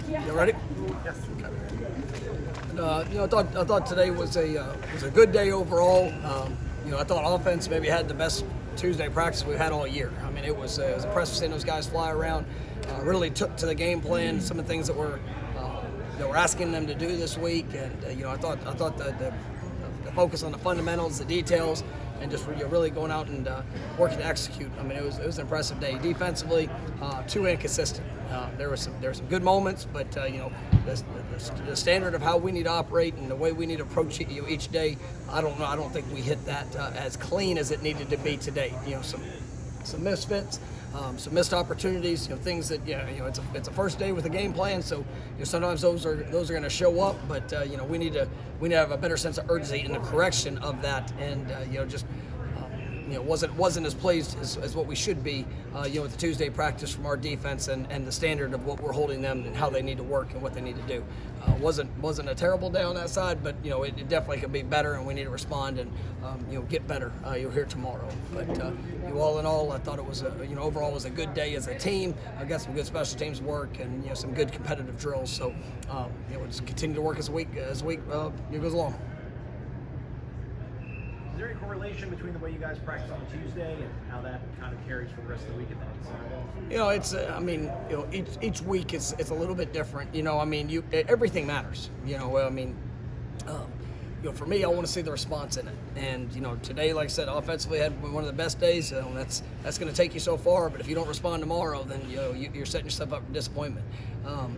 You ready? Yes. And, I thought today was a good day overall. I thought offense maybe had the best Tuesday practice we've had all year. I mean, it was impressive seeing those guys fly around. Really took to the game plan, some of the things that we're asking them to do this week, and I thought the focus on the fundamentals, the details, and just really going out and working to execute. I mean, it was an impressive day. Defensively, too inconsistent. There were some good moments, but the standard of how we need to operate and the way we need to approach it, each day, I don't think we hit that as clean as it needed to be today. Some misfits, some missed opportunities, things that it's a first day with a game plan, so sometimes those are going to show up, but we need to have a better sense of urgency in the correction of that, and wasn't as pleased as what we should be, with the Tuesday practice from our defense and the standard of what we're holding them and how they need to work and what they need to do. Wasn't a terrible day on that side, but it definitely could be better, and we need to respond and get better. You'll hear tomorrow. But all in all, I thought it was overall was a good day as a team. I got some good special teams work and some good competitive drills. So we'll just continue to work as the week goes along. Is there any correlation between the way you guys practice on Tuesday and how that kind of carries for the rest of the week? Each week it's a little bit different. Everything matters. For me, I want to see the response in it. And today, like I said, offensively had one of the best days. That's going to take you so far. But if you don't respond tomorrow, then you're setting yourself up for disappointment.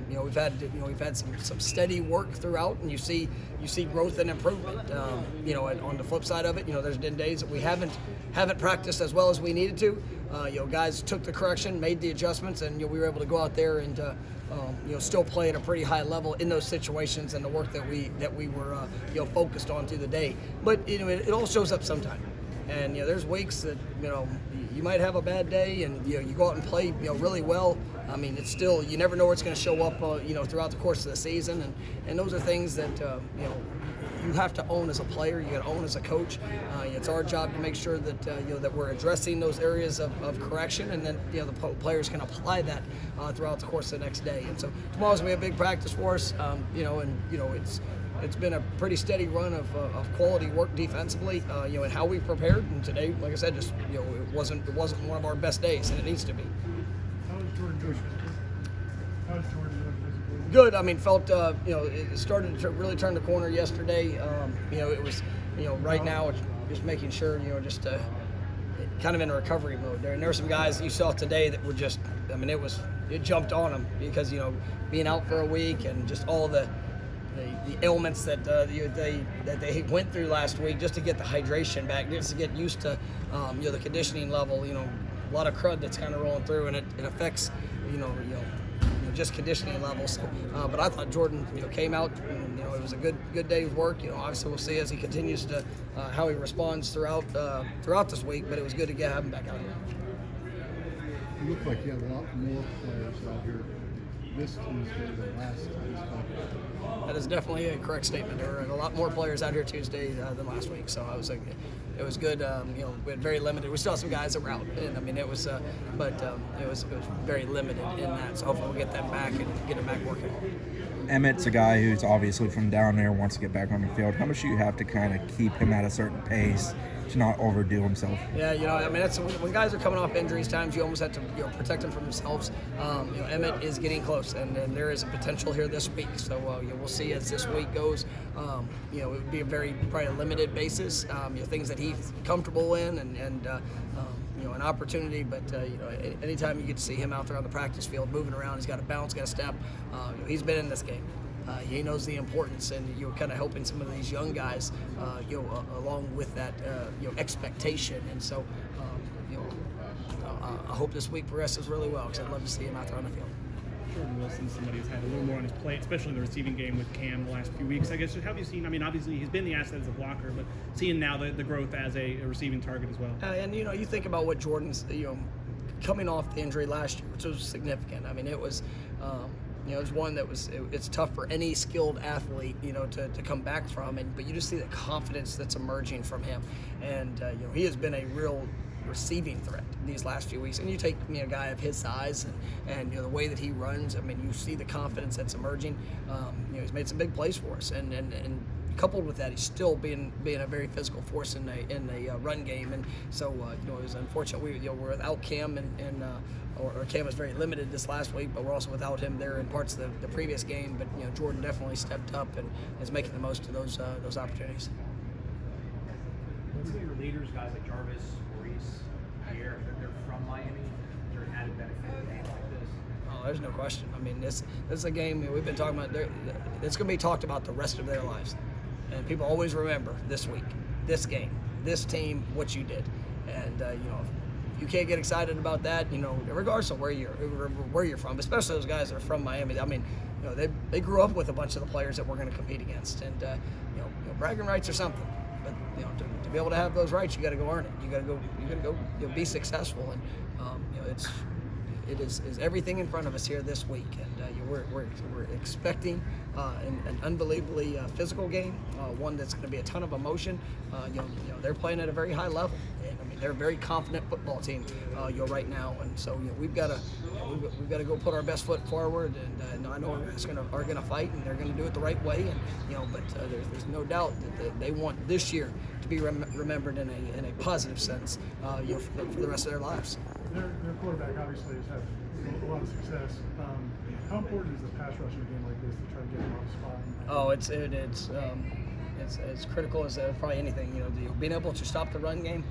We've had some steady work throughout, and you see growth and improvement. On the flip side of it, there's been days that we haven't practiced as well as we needed to. Guys took the correction, made the adjustments, and we were able to go out there and still play at a pretty high level in those situations and the work that we were focused on through the day. But it all shows up sometime, and there's weeks that you might have a bad day and you go out and play really well. I mean, it's still, you never know where it's going to show up throughout the course of the season, and those are things that you have to own as a player. You got to own as a coach. It's our job to make sure that that we're addressing those areas of correction, and then the players can apply that throughout the course of the next day. And so tomorrow's gonna be a big practice for us. It's been a pretty steady run of quality work defensively, and how we prepared. And today, like I said, just it wasn't one of our best days, and it needs to be. How was Jordan doing? Good. I mean, felt it started to really turn the corner yesterday. It was right now it's just making sure just kind of in a recovery mode. There were some guys you saw today that were just, it jumped on them because being out for a week and just all the ailments that they went through last week, just to get the hydration back, just to get used to the conditioning level. A lot of crud that's kind of rolling through, and it affects just conditioning levels. But I thought Jordan came out and it was a good day's work. Obviously we'll see as he continues to how he responds throughout this week. But it was good to have him back out here. It looked like you had a lot more players out here this Tuesday than last Tuesday. That is definitely a correct statement. There were a lot more players out here Tuesday than last week, so it was good. We had very limited. We still have some guys that were out, and it was very limited in that. So hopefully we'll get them back and get them back working. Emmett's a guy who's obviously from down there, wants to get back on the field. How much do you have to kind of keep him at a certain pace to not overdo himself? Yeah, that's when guys are coming off injuries. Times you almost have to protect them from themselves. Emmett is getting close, and there is a potential here this week. So we'll see as this week goes. It would be a very probably a limited basis. Things that he's comfortable in, and an opportunity. But anytime you get to see him out there on the practice field, moving around, he's got a bounce, got a step. He's been in this game. He knows the importance, and you're kind of helping some of these young guys, along with that, expectation. And so, I hope this week progresses really well because I'd love to see him out there on the field. Jordan Wilson's somebody who's had a little more on his plate, especially in the receiving game with Cam the last few weeks. I guess, how have you seen, obviously he's been the asset as a blocker, but seeing now the growth as a receiving target as well. And you think about what Jordan's, coming off the injury last year, which was significant. It was, it was one that it's tough for any skilled athlete, to come back from. But you just see the confidence that's emerging from him. And, he has been a real receiving threat these last few weeks. And you take a guy of his size and the way that he runs. I mean, you see the confidence that's emerging. He's made some big plays for us, and coupled with that, he's still being a very physical force in a run game. And so it was unfortunate we're without Cam or Cam was very limited this last week, but we're also without him there in parts of the previous game. But Jordan definitely stepped up and is making the most of those opportunities. Some of your leaders, guys like Jarvis, Maurice, Pierre, they're from Miami. Is there an added benefit of a game like this? Oh, there's no question. I mean, this is a game we've been talking about. It's going to be talked about the rest of their lives, and people always remember this week, this game, this team, what you did, and you can't get excited about that, regardless of where you're from, especially those guys that are from Miami. I mean, they grew up with a bunch of the players that we're going to compete against, and bragging rights are something, but to be able to have those rights, you got to go earn it. You got to go be successful, and it is everything in front of us here this week, and we're expecting an unbelievably physical game, one that's going to be a ton of emotion. They're playing at a very high level, and I mean they're a very confident football team right now, and so we've got to go put our best foot forward, and I know our guys are going to fight, and they're going to do it the right way, and but there's no doubt that they want this year to be remembered in a positive sense, for the rest of their lives. Their quarterback obviously has had a lot of success. How important is the pass rush in a game like this to try to get him off the spot? Oh, it's as critical as probably anything. Being able to stop the run game.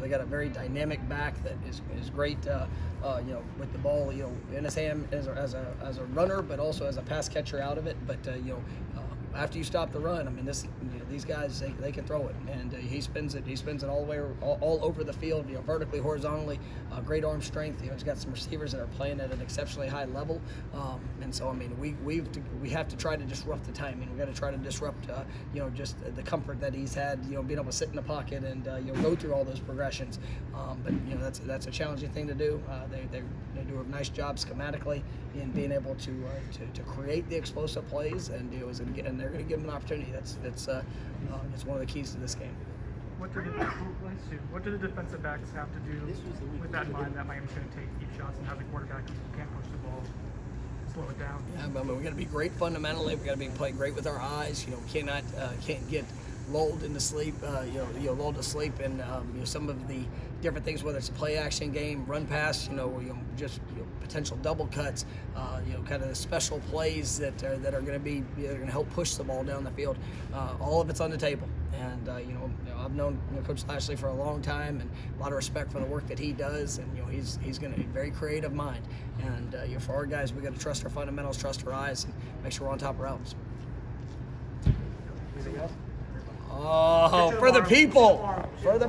They got a very dynamic back that is great. With the ball, in his hand as a runner, but also as a pass catcher out of it. But after you stop the run, I mean, these guys they can throw it, and he spins it all the way all over the field, vertically, horizontally. Great arm strength. He's got some receivers that are playing at an exceptionally high level, and so I mean we have to try to disrupt the timing. We got to try to disrupt just the comfort that he's had, being able to sit in the pocket and go through all those progressions. But that's a challenging thing to do. They do a nice job schematically in being able to create the explosive plays, and they're going to give him an opportunity. That's one of the keys to this game. What do the defensive backs have to do with that in mind, that Miami's going to take deep shots and have the quarterback who can't push the ball slow it down? Yeah, but we got to be great fundamentally. We got to be playing great with our eyes. We can't get lulled into sleep. Lulled to sleep, and some of the different things, whether it's a play action game, run pass, just potential double cuts, kind of the special plays that are going to be going to help push the ball down the field. All of it's on the table, and I've known Coach Lashley for a long time, and a lot of respect for the work that he does, and he's going to be a very creative mind, and for our guys, we got to trust our fundamentals, trust our eyes, and make sure we're on top of routes. Anything else? Oh, for the people, for the